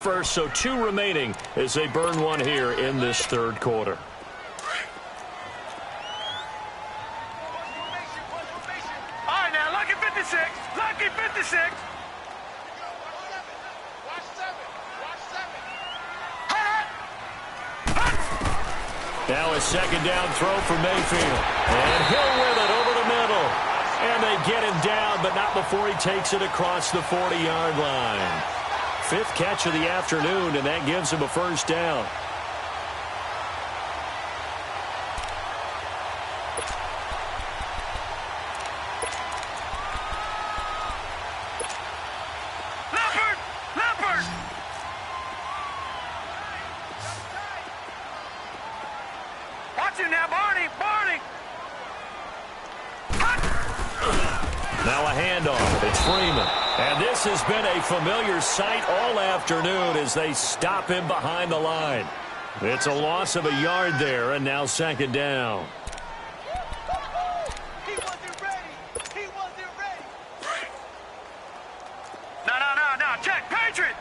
First, so 2 remaining as they burn one here in this third quarter. All right, now, lucky 56. Lucky 56. Now a second down throw for Mayfield. And Hill with it over the middle. And they get him down, but not before he takes it across the 40-yard line. 5th catch of the afternoon, and that gives him a first down. Leopard! Watch him now, Barney! Now a handoff. It's Freeman. And this has been a familiar sight all afternoon as they stop him behind the line. It's a loss of a yard there, and now second down. He wasn't ready! No, check! Patriot!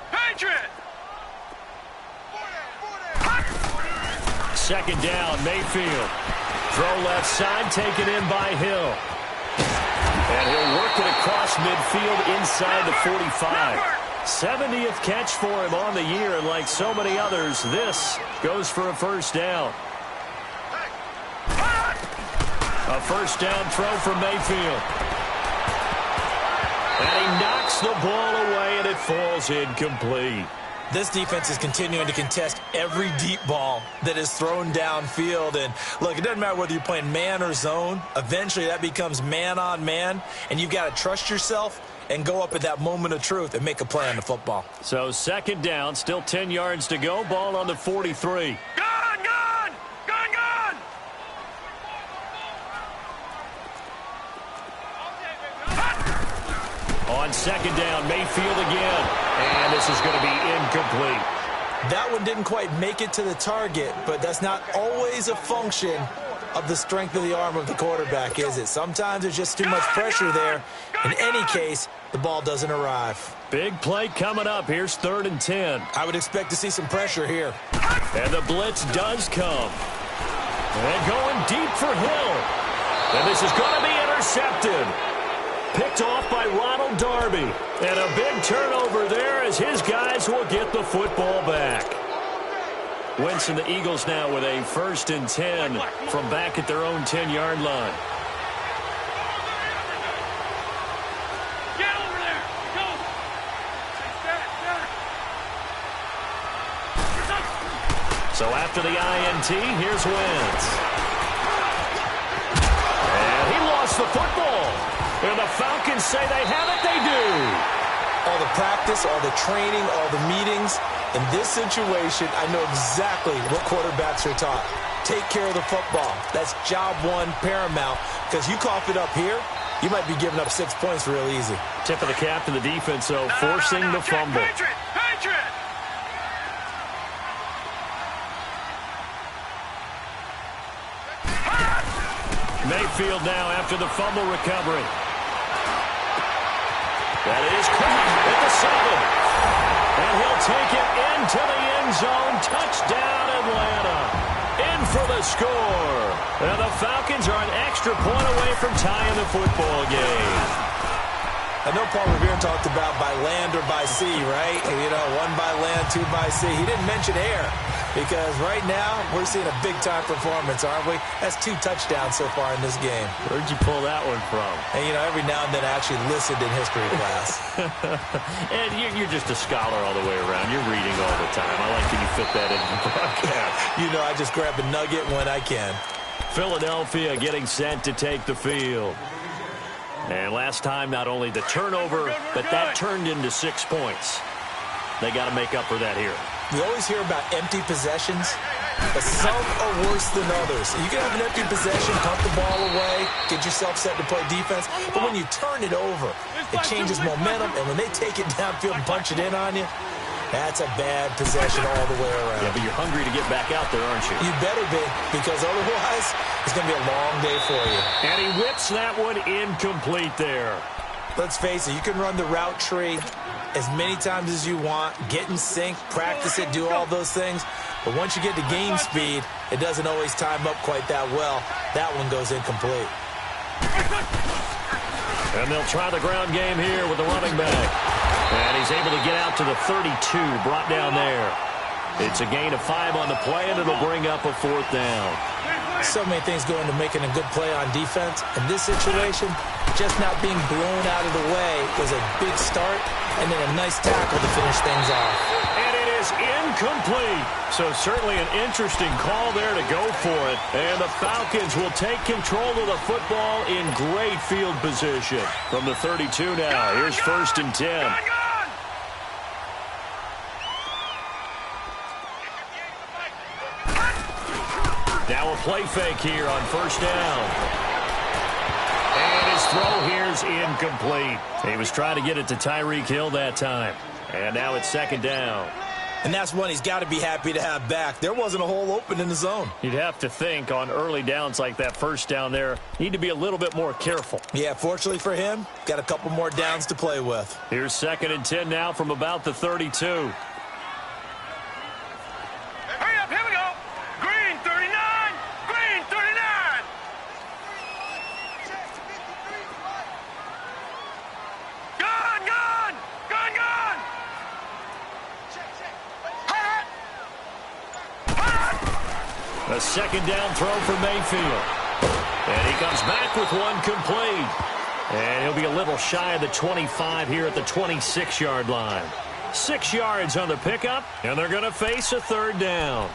Second down, Mayfield. Throw left side, taken in by Hill. And he'll work it across midfield inside the 45. 70th catch for him on the year, and like so many others, this goes for a first down. A first down throw for Mayfield. And he knocks the ball away, and it falls incomplete. This defense is continuing to contest every deep ball that is thrown downfield. And, look, it doesn't matter whether you're playing man or zone. Eventually, that becomes man-on-man, and you've got to trust yourself and go up at that moment of truth and make a play on the football. So second down, still 10 yards to go. Ball on the 43. Gun! On second down, Mayfield again. And this is going to be incomplete. That one didn't quite make it to the target, but that's not always a function of the strength of the arm of the quarterback, is it? Sometimes there's just too much pressure there. In any case, the ball doesn't arrive. Big play coming up. Here's 3rd and 10. I would expect to see some pressure here. And the blitz does come. And going deep for Hill. And this is going to be intercepted. Picked off by Ronald Darby. And a big turnover there as his guys will get the football back. Wentz and the Eagles now with a 1st and 10 from back at their own 10-yard line. Get over there! Go! So after the INT, here's Wentz. And he lost the football. And the Falcons say they have it. They do. All the practice, all the training, all the meetings. In this situation, I know exactly what quarterbacks are taught. Take care of the football. That's job one, paramount. Because you cough it up here, you might be giving up 6 points real easy. Tip of the cap to the defense, though, forcing the fumble. Patriot! Mayfield now after the fumble recovery. That is caught at the 7. And he'll take it into the end zone. Touchdown, Atlanta. In for the score. And the Falcons are an extra point away from tying the football game. I know Paul Revere talked about by land or by sea, right? You know, 1 by land, 2 by sea. He didn't mention air because right now we're seeing a big-time performance, aren't we? That's 2 touchdowns so far in this game. Where'd you pull that one from? And, you know, every now and then I actually listened in history class. And you're just a scholar all the way around. You're reading all the time. I like that you fit that in the broadcast. You know, I just grab a nugget when I can. Philadelphia getting set to take the field. And last time, not only the turnover, but that turned into 6 points. They got to make up for that here. We always hear about empty possessions, but some are worse than others. You can have an empty possession, punt the ball away, get yourself set to play defense, but when you turn it over, it changes momentum, and when they take it downfield and punch it in on you, that's a bad possession all the way around. Yeah, but you're hungry to get back out there, aren't you? You better be, because otherwise it's going to be a long day for you. And he whips that one incomplete there. Let's face it, you can run the route tree, as many times as you want, get in sync, practice it, do all those things. But once you get to game speed, it doesn't always time up quite that well. That one goes incomplete. And they'll try the ground game here with the running back. And he's able to get out to the 32, brought down there. It's a gain of 5 on the play, and it'll bring up a 4th down. So many things go into making a good play on defense. In this situation, just not being blown out of the way was a big start, and then a nice tackle to finish things off. And it is incomplete. So certainly an interesting call there to go for it. And the Falcons will take control of the football in great field position. From the 32 now, here's 1st and 10. Now a play fake here on 1st down. And his throw here's incomplete. He was trying to get it to Tyreek Hill that time. And now it's 2nd down. And that's one he's got to be happy to have back. There wasn't a hole open in the zone. You'd have to think on early downs like that 1st down there, need to be a little bit more careful. Yeah, fortunately for him, got a couple more downs to play with. Here's 2nd and 10 now from about the 32. Hurry up, here we go. Green 39, green 39. Gun, gun, gun, gun. A 2nd down throw for Mayfield. And he comes back with one complete. And he'll be a little shy of the 25 here at the 26-yard line. 6 yards on the pickup, and they're going to face a 3rd down.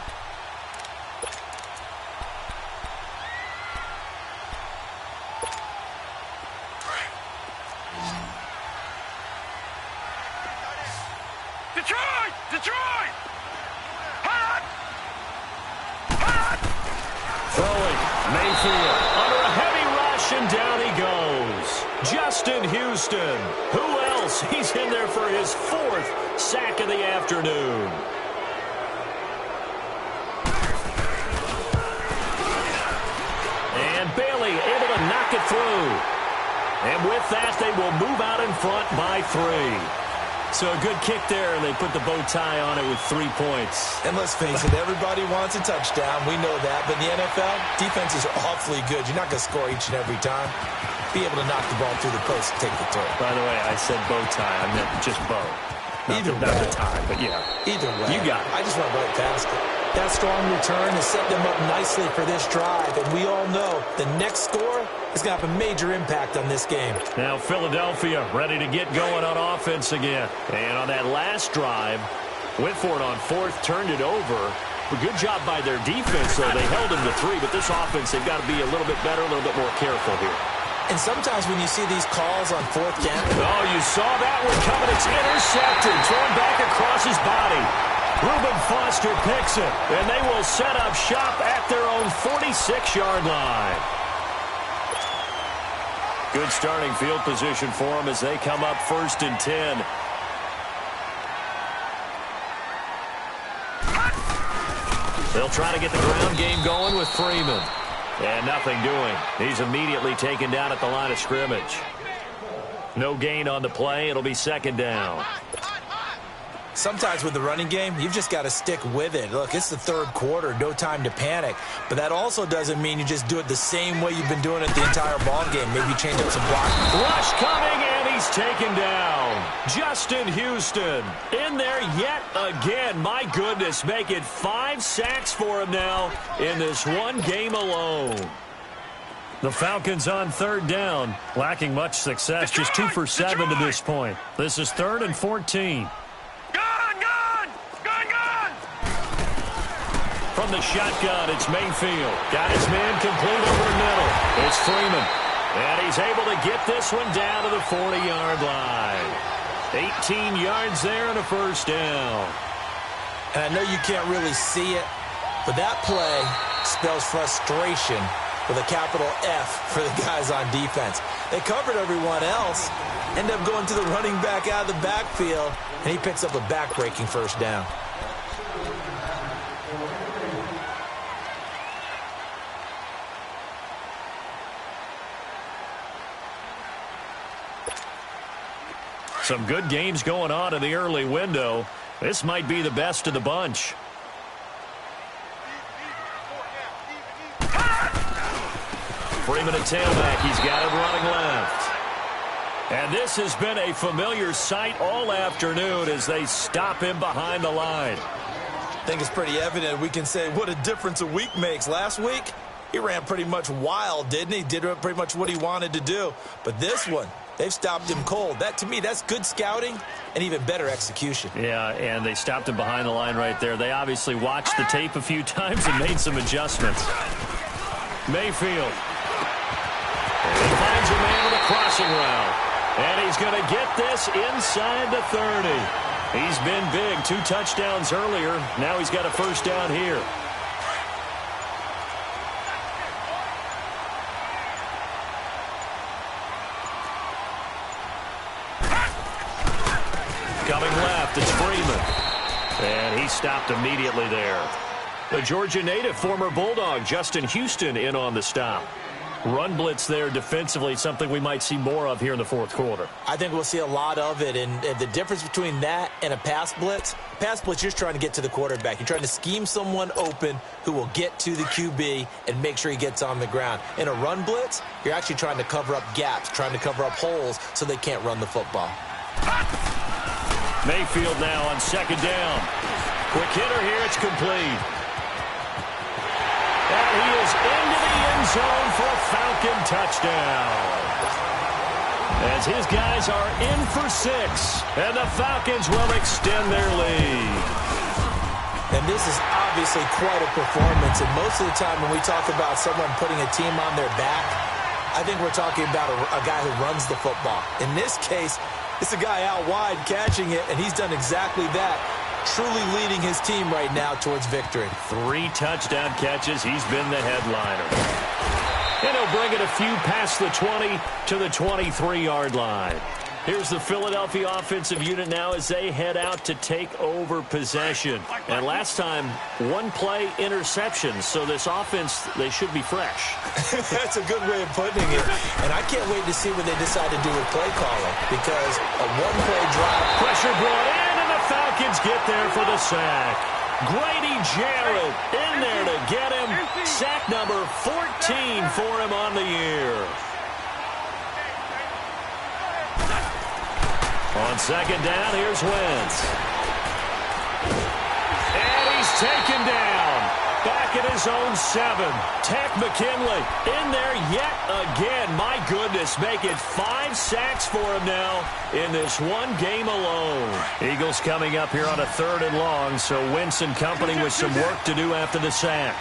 Detroit, Detroit. Throwing, Mayfield under a heavy rush, and down he goes. Justin Houston. Who else? He's in there for his 4th sack of the afternoon. And Bailey able to knock it through. And with that, they will move out in front by 3. So a good kick there, and they put the bow tie on it with 3 points. And let's face it, everybody wants a touchdown. We know that. But in the NFL, defense is awfully good. You're not going to score each and every time. Be able to knock the ball through the post and take the throw. By the way, I said bow tie. I meant just bow. Not the tie, but yeah. Either way. You got it. I just went right past it. That strong return has set them up nicely for this drive. And we all know the next score is going to have a major impact on this game. Now Philadelphia ready to get going on offense again. And on that last drive, went for it on 4th, turned it over. A good job by their defense, though. They held him to 3, but this offense, they've got to be a little bit better, a little bit more careful here. And sometimes when you see these calls on 4th down. Oh, you saw that one coming. It's intercepted. Thrown back across his body. Reuben Foster picks it, and they will set up shop at their own 46-yard line. Good starting field position for them as they come up 1st and 10. They'll try to get the ground game going with Freeman. And nothing doing. He's immediately taken down at the line of scrimmage. No gain on the play. It'll be 2nd down. Sometimes with the running game, you've just got to stick with it. Look, it's the 3rd quarter, no time to panic. But that also doesn't mean you just do it the same way you've been doing it the entire ball game. Maybe change up some blocking. Rush coming, and he's taken down. Justin Houston in there yet again. My goodness, make it 5 sacks for him now in this one game alone. The Falcons on 3rd down, lacking much success, just 2 for 7 to this point. This is 3rd and 14. From the shotgun, it's Mayfield. Got his man complete over the middle. It's Freeman. And he's able to get this one down to the 40-yard line. 18 yards there and a 1st down. And I know you can't really see it, but that play spells frustration with a capital F for the guys on defense. They covered everyone else, end up going to the running back out of the backfield, and he picks up a back-breaking 1st down. Some good games going on in the early window. This might be the best of the bunch. Freeman at tailback. He's got it running left. And this has been a familiar sight all afternoon as they stop him behind the line. I think it's pretty evident. We can say what a difference a week makes. Last week, he ran pretty much wild, didn't he? Did pretty much what he wanted to do. But this one, they've stopped him cold. That, to me, that's good scouting and even better execution. Yeah, and they stopped him behind the line right there. They obviously watched the tape a few times and made some adjustments. Mayfield. He finds a man with a crossing route. And he's going to get this inside the 30. He's been big. 2 touchdowns earlier. Now he's got a first down here. Coming left, it's Freeman. And he stopped immediately there. The Georgia native, former Bulldog, Justin Houston, in on the stop. Run blitz there defensively, something we might see more of here in the fourth quarter. I think we'll see a lot of it, and the difference between that and a pass blitz, you're just trying to get to the quarterback. You're trying to scheme someone open who will get to the QB and make sure he gets on the ground. In a run blitz, you're actually trying to cover up gaps, trying to cover up holes so they can't run the football. Mayfield now on second down. Quick hitter here, it's complete. And he is into the end zone for a Falcon touchdown. As his guys are in for 6, and the Falcons will extend their lead. And this is obviously quite a performance, and most of the time when we talk about someone putting a team on their back, I think we're talking about a guy who runs the football. In this case, it's a guy out wide catching it, and he's done exactly that. Truly leading his team right now towards victory. 3 touchdown catches. He's been the headliner. And he'll bring it a few past the 20 to the 23-yard line. Here's the Philadelphia offensive unit now as they head out to take over possession. And last time, 1-play interception. So this offense, they should be fresh. That's a good way of putting it. And I can't wait to see what they decide to do with play calling. Because a 1-play drive. Pressure brought in, and the Falcons get there for the sack. Grady Jarrett in there to get him. Sack number 14 for him on the year. On second down, here's Wentz. And he's taken down. Back at his own 7. Takk McKinley in there yet again. My goodness, make it 5 sacks for him now in this one game alone. Eagles coming up here on a 3rd and long, so Wentz and company with some work to do after the sack.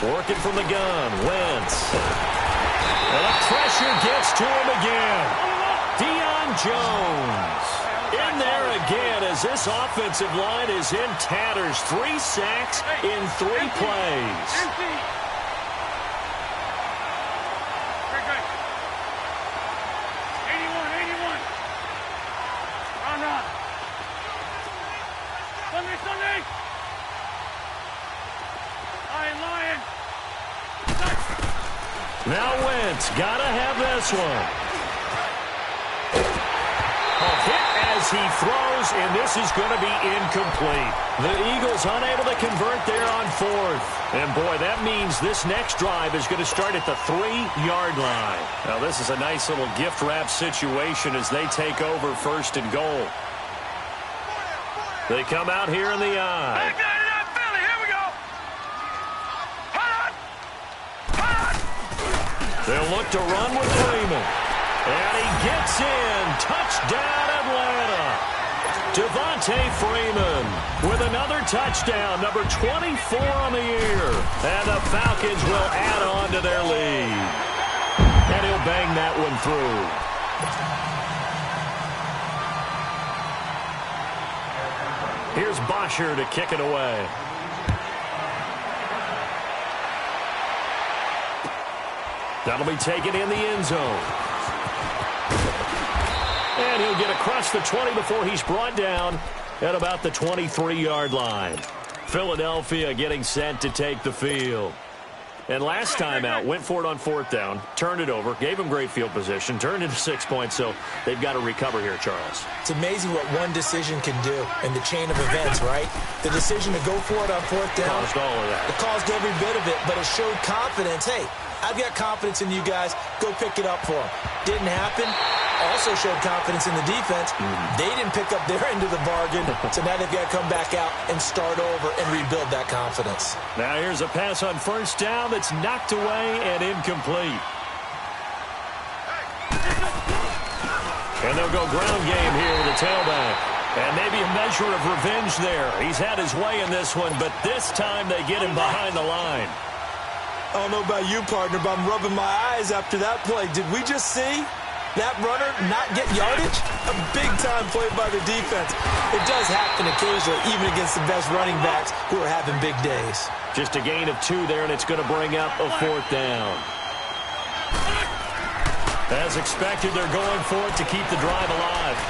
Working from the gun, Wentz. And the pressure gets to him again. Deion Jones in there again as this offensive line is in tatters. 3 sacks in 3 plays. Now Wentz, gotta have this one. A hit as he throws, and this is going to be incomplete. The Eagles unable to convert there on 4th. And boy, that means this next drive is going to start at the 3-yard line. Now this is a nice little gift wrap situation as they take over 1st and goal. They come out here in the eye. They'll look to run with Freeman. And he gets in. Touchdown, Atlanta. Devontae Freeman with another touchdown, number 24 on the year. And the Falcons will add on to their lead. And he'll bang that one through. Here's Bosher to kick it away. That'll be taken in the end zone. And he'll get across the 20 before he's brought down at about the 23-yard line. Philadelphia getting set to take the field. And last time out, went for it on fourth down, turned it over, gave them great field position, turned into 6 points, so they've got to recover here, Charles. It's amazing what one decision can do in the chain of events, right? The decision to go for it on fourth down. Caused all of that. It caused every bit of it, but it showed confidence. Hey, I've got confidence in you guys. Go pick it up for them. Didn't happen. Also showed confidence in the defense. They didn't pick up their end of the bargain, so now they've got to come back out and start over and rebuild that confidence. Now here's a pass on first down that's knocked away and incomplete. And they'll go ground game here with a tailback. And maybe a measure of revenge there. He's had his way in this one, but this time they get him behind the line. I don't know about you, partner, but I'm rubbing my eyes after that play. Did we just see that runner not get yardage? A big-time play by the defense. It does happen occasionally, even against the best running backs who are having big days. Just a gain of 2 there, and it's going to bring up a fourth down. As expected, they're going for it to keep the drive alive.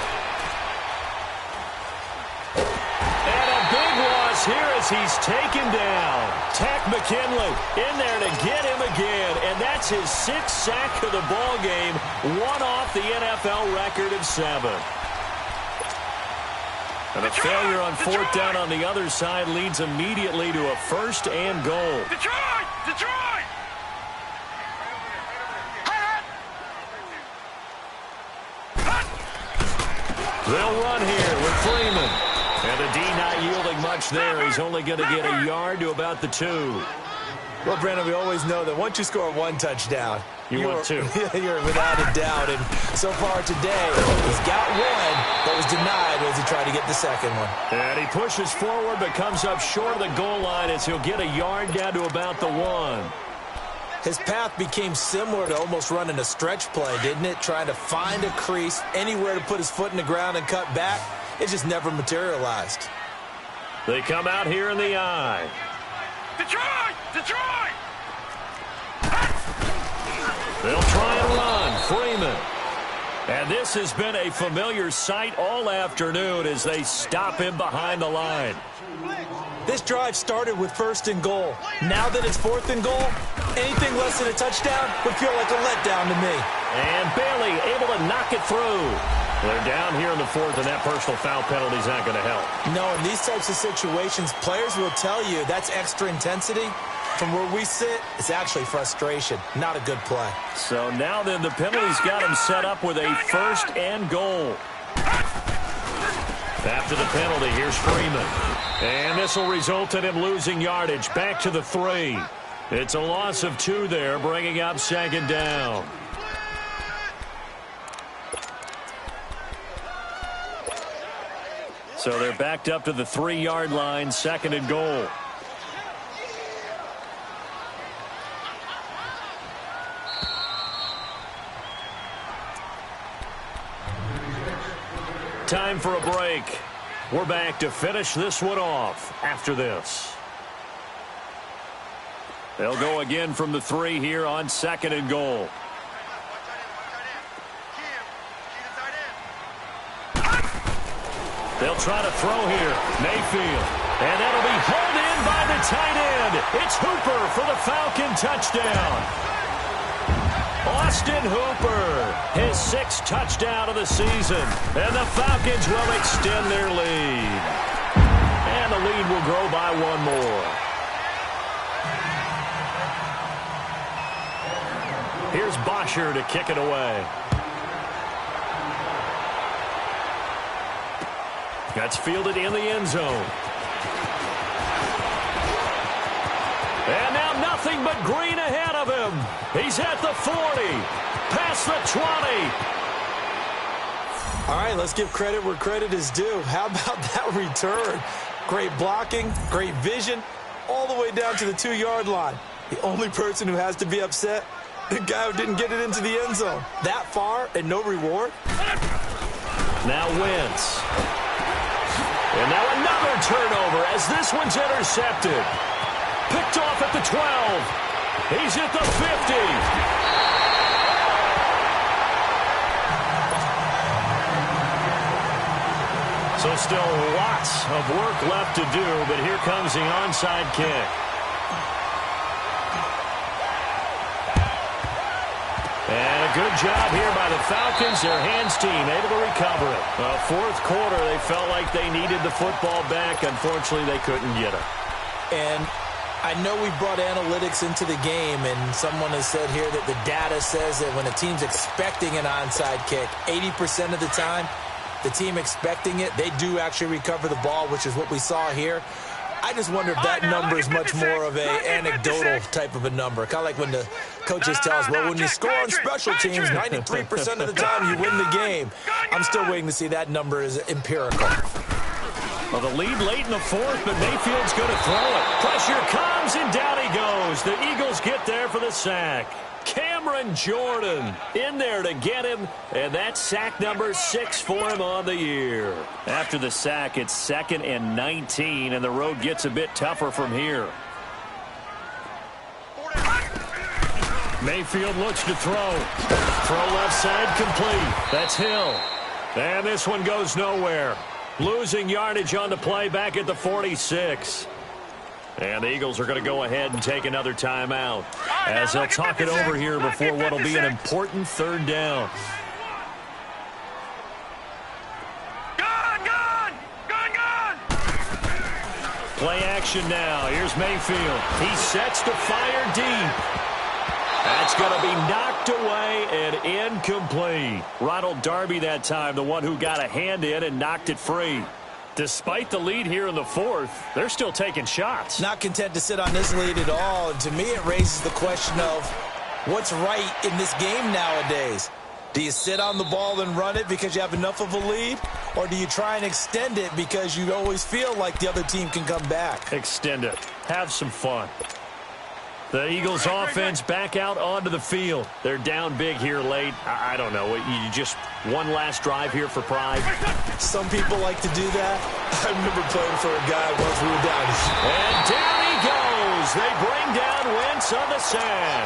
And a big loss here as he's taken down. Tack McKinley in there to get him again, and that's his 6th sack of the ball game, one off the NFL record of 7. And a failure on fourth down on the other side leads immediately to a 1st and goal. Detroit! Detroit! They'll run here with Freeman. And the D not yielding much there. He's only going to get a yard to about the 2. Well, Brandon, we always know that once you score 1 touchdown, you want 2. You're without a doubt. And so far today, he's got 1 that was denied as he tried to get the second one. And he pushes forward but comes up short of the goal line as he'll get a yard down to about the 1. His path became similar to almost running a stretch play, didn't it? Trying to find a crease, anywhere to put his foot in the ground and cut back. It just never materialized. They come out here in the eye. Detroit! Detroit! They'll try and run. Freeman. And this has been a familiar sight all afternoon as they stop him behind the line. This drive started with 1st and goal. Now that it's 4th and goal, anything less than a touchdown would feel like a letdown to me. And Bailey able to knock it through. They're down here in the 4th, and that personal foul penalty is not going to help. No, in these types of situations, players will tell you that's extra intensity. From where we sit, it's actually frustration, not a good play. So now then, the penalty's got him set up with a 1st and goal. After the penalty, here's Freeman. And this will result in him losing yardage back to the 3. It's a loss of 2 there, bringing up 2nd down. So they're backed up to the 3-yard line, 2nd and goal. Time for a break. We're back to finish this one off after this. They'll go again from the 3 here on 2nd and goal. They'll try to throw here. Mayfield. And that'll be hauled in by the tight end. It's Hooper for the Falcon touchdown. Austin Hooper, his 6th touchdown of the season. And the Falcons will extend their lead. And the lead will grow by 1 more. Here's Bosher to kick it away. That's fielded in the end zone. And now nothing but green ahead of him. He's at the 40, past the 20. All right, let's give credit where credit is due. How about that return? Great blocking, great vision, all the way down to the 2-yard line. The only person who has to be upset, the guy who didn't get it into the end zone. That far and no reward? Now Wentz. And now another turnover as this one's intercepted. Picked off at the 12. He's at the 50. So So still lots of work left to do, but here comes the onside kick. And a good job here by the Falcons. Their hands team able to recover it. Fourth quarter, they felt like they needed the football back. Unfortunately, they couldn't get it. And I know we brought analytics into the game, and someone has said here that the data says that when a team's expecting an onside kick, 80% of the time, the team expecting it, they do actually recover the ball, which is what we saw here. I just wonder if that number is much more of an anecdotal type of a number. Kind of like when the coaches tell us, well, when you score on special teams, 93% of the time you win the game. I'm still waiting to see that number is empirical. Well, the lead late in the fourth, but Mayfield's going to throw it. Pressure comes, and down he goes. The Eagles get there for the sack. Cameron Jordan in there to get him, and that's sack number 6 for him on the year. After the sack, it's 2nd and 19, and the road gets a bit tougher from here. Mayfield looks to throw. Throw left side complete. That's Hill. And this one goes nowhere. Losing yardage on the play back at the 46. And the Eagles are going to go ahead and take another timeout as they'll talk it over here before what will be an important third down. Play action now. Here's Mayfield. He sets to fire deep. That's going to be knocked away and incomplete. Ronald Darby that time, the one who got a hand in and knocked it free. Despite the lead here in the fourth, they're still taking shots. Not content to sit on this lead at all. And to me, it raises the question of what's right in this game nowadays. Do you sit on the ball and run it because you have enough of a lead? Or do you try and extend it because you always feel like the other team can come back? Extend it. Have some fun. The Eagles offense back out onto the field. They're down big here late. I don't know. You just one last drive here for pride. Some people like to do that. I remember playing for a guy once we were down. And down he goes. They bring down Wentz on the sack.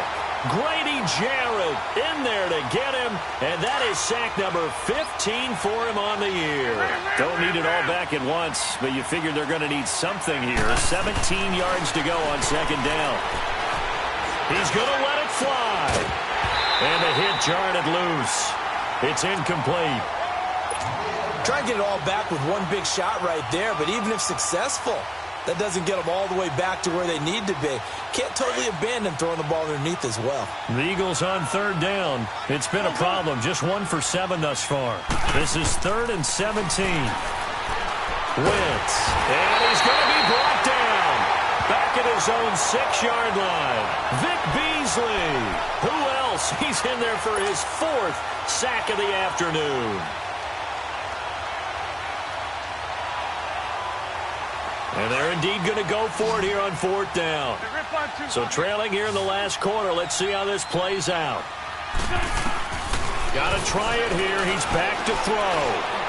Grady Jarrett in there to get him. And that is sack number 15 for him on the year. Don't need it all back at once, but you figure they're going to need something here. 17 yards to go on second down. He's going to let it fly. And the hit jarred it loose. It's incomplete. Try and get it all back with one big shot right there, but even if successful, that doesn't get them all the way back to where they need to be. Can't totally abandon throwing the ball underneath as well. The Eagles on third down. It's been a problem. Just 1 for 7 thus far. This is 3rd and 17. Wentz. And he's going to be brought down. Back at his own 6-yard line. Vic Beasley. Who else? He's in there for his 4th sack of the afternoon. And they're indeed going to go for it here on 4th down. So trailing here in the last quarter. Let's see how this plays out. Got to try it here. He's back to throw.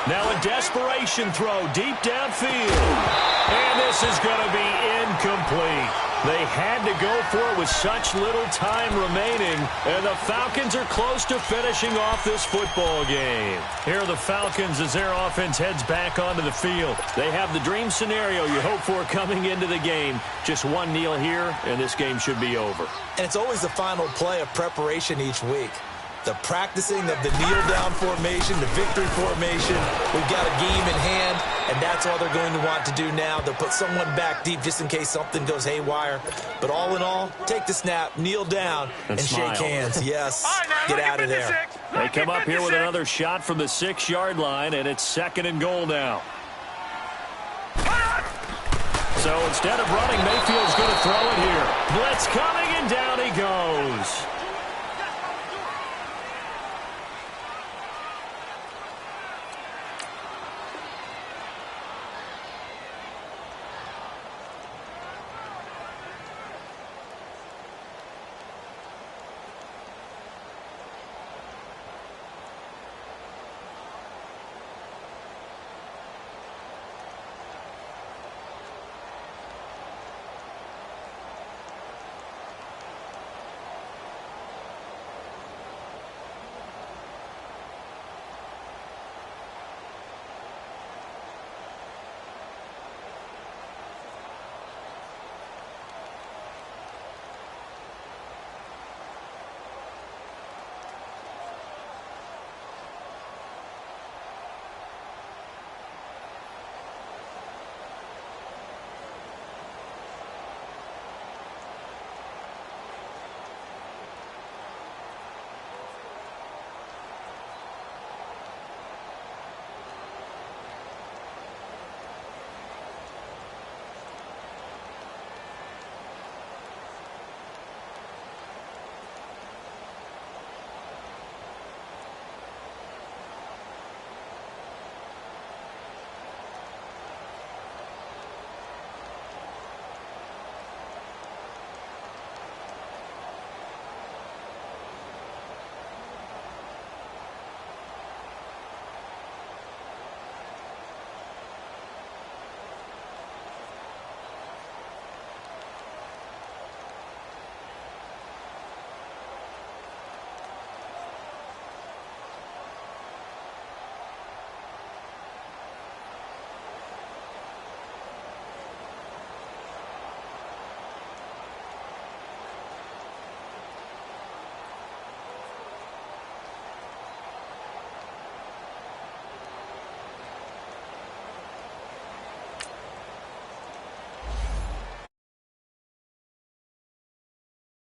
Now a desperation throw deep downfield. And this is going to be incomplete. They had to go for it with such little time remaining. And the Falcons are close to finishing off this football game. Here are the Falcons as their offense heads back onto the field. They have the dream scenario you hope for coming into the game. Just one kneel here, and this game should be over. And it's always the final play of preparation each week. The practicing of the kneel-down formation, the victory formation. We've got a game in hand, and that's all they're going to want to do now. They'll put someone back deep just in case something goes haywire. But all in all, take the snap, kneel down, and shake hands. Yes, get out of there. They come up here with another shot from the 6-yard line, and it's 2nd and goal now. So instead of running, Mayfield's going to throw it here. Blitz coming, and down he goes.